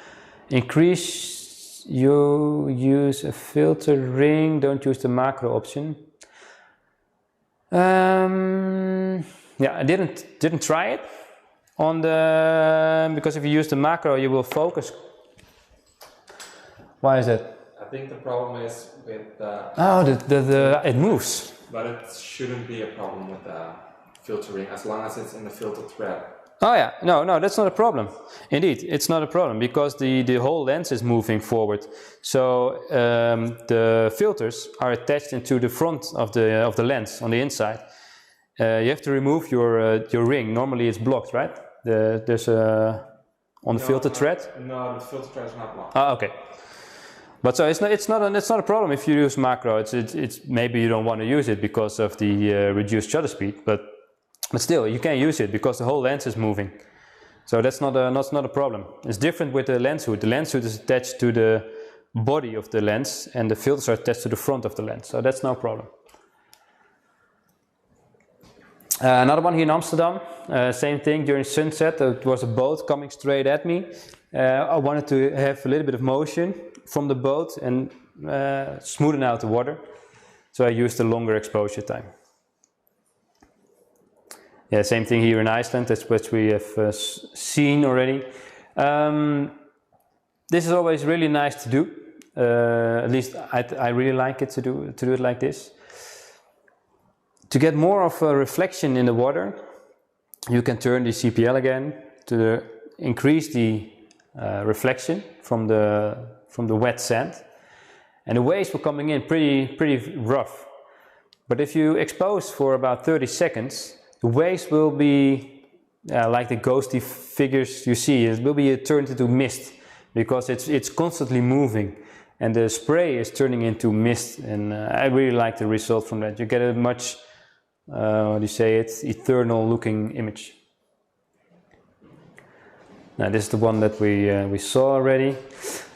Increase, you use a filter ring, don't use the macro option. Yeah, I didn't try it on the, because if you use the macro you will focus. Why is that? I think the problem is with it moves. But it shouldn't be a problem with the filtering as long as it's in the filter thread. Oh yeah, no, that's not a problem. Indeed, it's not a problem because the whole lens is moving forward. So the filters are attached into the front of the lens on the inside. You have to remove your ring. Normally it's blocked, right? There's a on the filter thread. No, the filter thread is not blocked. Ah, okay. But so it's not a problem if you use macro. It's maybe you don't want to use it because of the reduced shutter speed, but still you can use it because the whole lens is moving. So that's not a problem. It's different with the lens hood. The lens hood is attached to the body of the lens and the filters are attached to the front of the lens. So that's no problem. Another one here in Amsterdam, same thing during sunset. It was a boat coming straight at me. I wanted to have a little bit of motion from the boat and smoothen out the water. So I used a longer exposure time. Yeah, same thing here in Iceland, that's what we have seen already. This is always really nice to do. At least I really like it to do it like this. To get more of a reflection in the water, you can turn the CPL again to increase the reflection from the wet sand. And the waves were coming in pretty rough. But if you expose for about 30 seconds, the waves will be like the ghosty figures you see. It will be turned into mist because it's constantly moving. And the spray is turning into mist. And I really like the result from that. You get a much what do you say it? Eternal looking image. Now this is the one that we saw already.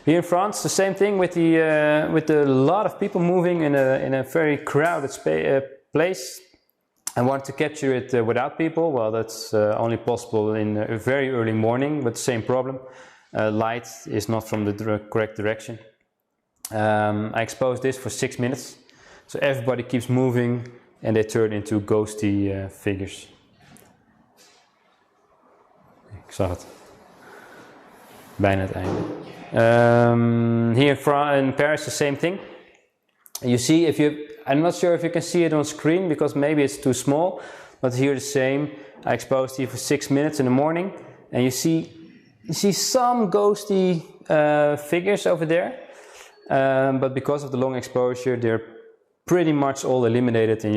Here in France, the same thing with a lot of people moving in a very crowded place. I want to capture it without people. Well, that's only possible in a very early morning, but same problem. Light is not from the correct direction. I exposed this for 6 minutes, so everybody keeps moving. And they turn into ghosty figures. Ik zag het. Bijna het einde. Here in Paris, the same thing. You see, I'm not sure if you can see it on screen because maybe it's too small. But here the same. I exposed here for 6 minutes in the morning, and you see some ghosty figures over there. But because of the long exposure, they're pretty much all eliminated, and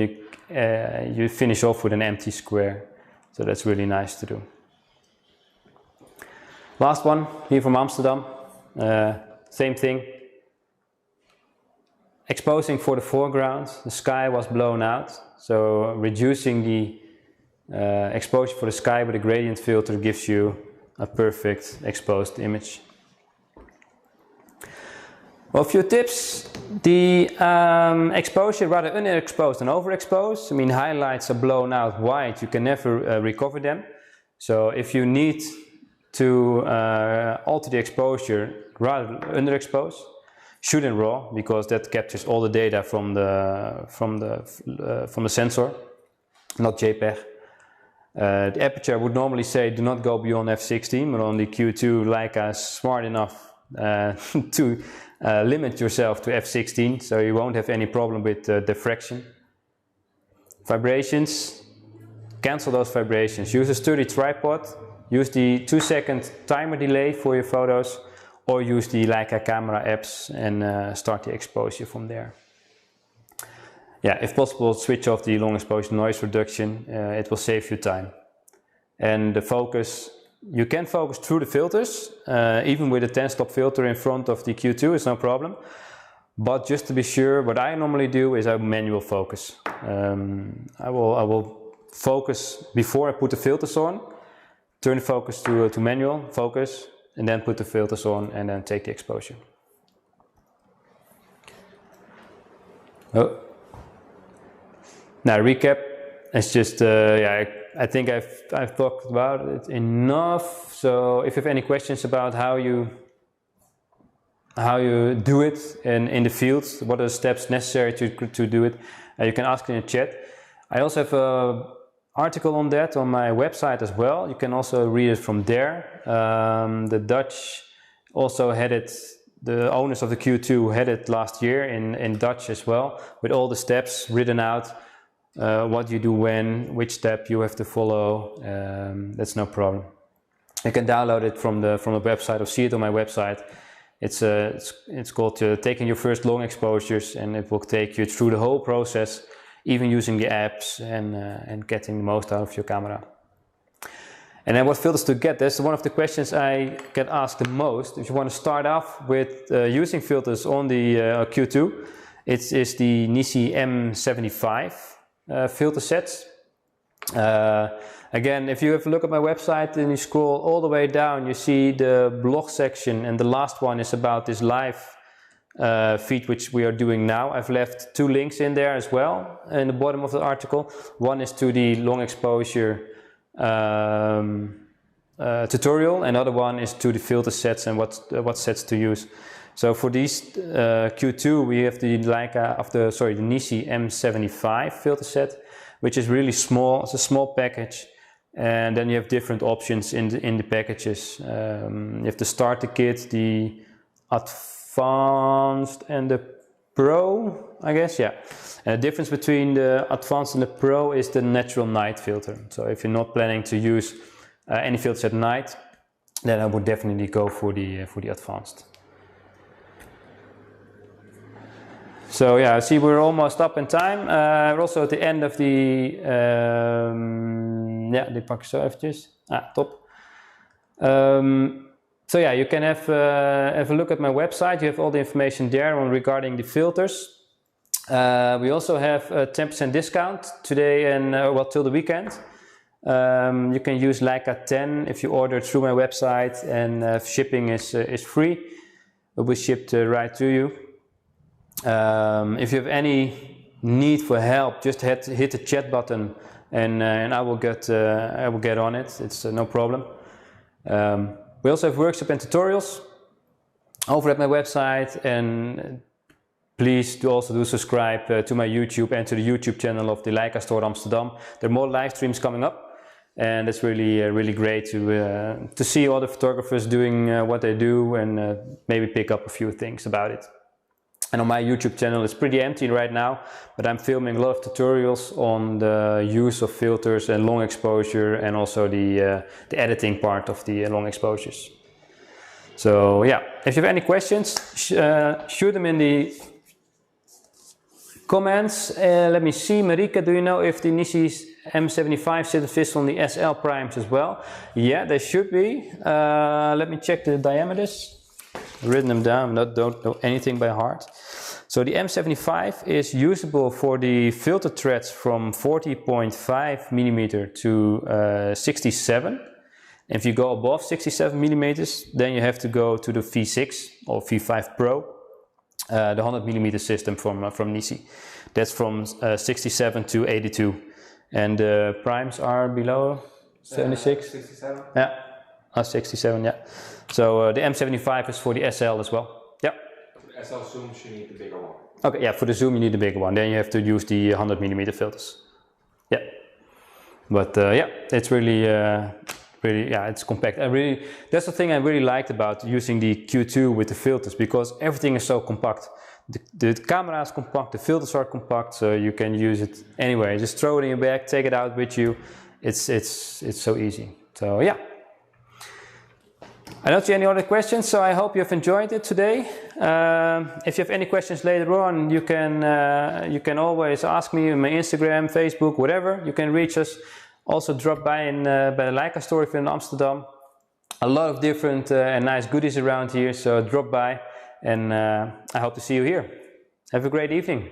you finish off with an empty square. So that's really nice to do. Last one here from Amsterdam, same thing. Exposing for the foreground, the sky was blown out, so reducing the exposure for the sky with a gradient filter gives you a perfect exposed image. Well, a few tips. The exposure, rather underexposed than overexposed. I mean, highlights are blown out wide, you can never recover them. So if you need to alter the exposure, rather underexposed, shoot in RAW, because that captures all the data from the sensor, not JPEG. The aperture would normally say do not go beyond f16, but on the Q2 Leica is smart enough to limit yourself to f16, so you won't have any problem with diffraction. Vibrations, cancel those vibrations. Use a sturdy tripod, use the 2-second timer delay for your photos, or use the Leica camera apps and start the exposure from there. Yeah, if possible, switch off the long exposure noise reduction. It will save you time. And the focus, you can focus through the filters, even with a 10-stop filter in front of the Q2, it's no problem. But just to be sure, what I normally do is I manual focus. I will focus before I put the filters on, turn the focus to manual focus, and then put the filters on and then take the exposure. Oh. Now recap, it's just, yeah, I think I've talked about it enough. So if you have any questions about how you do it in the field, what are the steps necessary to do it, you can ask in the chat. I also have an article on that on my website as well. You can also read it from there. The Dutch also had it, the owners of the Q2 had it last year in Dutch as well, with all the steps written out. What you do when, which step you have to follow, that's no problem. You can download it from the website or see it on my website. It's called taking your first long exposures, and it will take you through the whole process, even using the apps and getting the most out of your camera. And then what filters to get? That's one of the questions I get asked the most. If you want to start off with using filters on the Q2, it is the NiSi M75 filter sets. Again, if you have a look at my website and you scroll all the way down, you see the blog section, and the last one is about this live feed which we are doing now. I've left 2 links in there as well in the bottom of the article. One is to the long exposure tutorial, and another one is to the filter sets and what sets to use. So for these Q2 we have the Leica the NiSi M75 filter set, which is really small. It's a small package, and then you have different options in the packages. You have the starter kit, the advanced and the pro, I guess, yeah. And the difference between the advanced and the pro is the natural night filter. So if you're not planning to use any filters at night, then I would definitely go for the advanced. So yeah, I see we're almost up in time. We're also at the end of the, ja, dit pak ik zo eventjes. Top. So yeah, you can have a look at my website. You have all the information there on regarding the filters. We also have a 10% discount today and well, till the weekend. You can use Leica 10 if you order through my website, and shipping is free. It will be shipped right to you. If you have any need for help, just hit the chat button, and I will get on it. It's no problem. We also have workshops and tutorials over at my website, and please do subscribe to my YouTube and to the YouTube channel of the Leica Store Amsterdam. There are more live streams coming up, and it's really great to see all the photographers doing what they do, and maybe pick up a few things about it. And on my YouTube channel it's pretty empty right now, but I'm filming a lot of tutorials on the use of filters and long exposure, and also the editing part of the long exposures. So yeah, if you have any questions, shoot them in the comments. Let me see, Marika, do you know if the NiSi M75 sit fits on the SL primes as well? Yeah, they should be. Let me check the diameters. I've written them down, don't know anything by heart. So the M75 is usable for the filter threads from 40.5 millimeter to 67. If you go above 67 millimeters, then you have to go to the V6 or V5 Pro, the 100 millimeter system from NiSi. That's from 67 to 82, and the primes are below 76. 67. Yeah, 67. Yeah. So the M75 is for the SL as well. Yeah. For the SL zooms, you need the bigger one. Okay, yeah, for the zoom you need the bigger one. Then you have to use the 100 millimeter filters. Yeah. But yeah, it's really, yeah, it's compact. That's the thing I really liked about using the Q2 with the filters, because everything is so compact. The camera is compact, the filters are compact, so you can use it anywhere. Just throw it in your bag, take it out with you. It's so easy. So yeah. I don't see any other questions, so I hope you've enjoyed it today. If you have any questions later on, you can always ask me on my Instagram, Facebook, whatever. You can reach us. Also drop by by the Leica store if you're in Amsterdam. A lot of different and nice goodies around here, so drop by, and I hope to see you here. Have a great evening.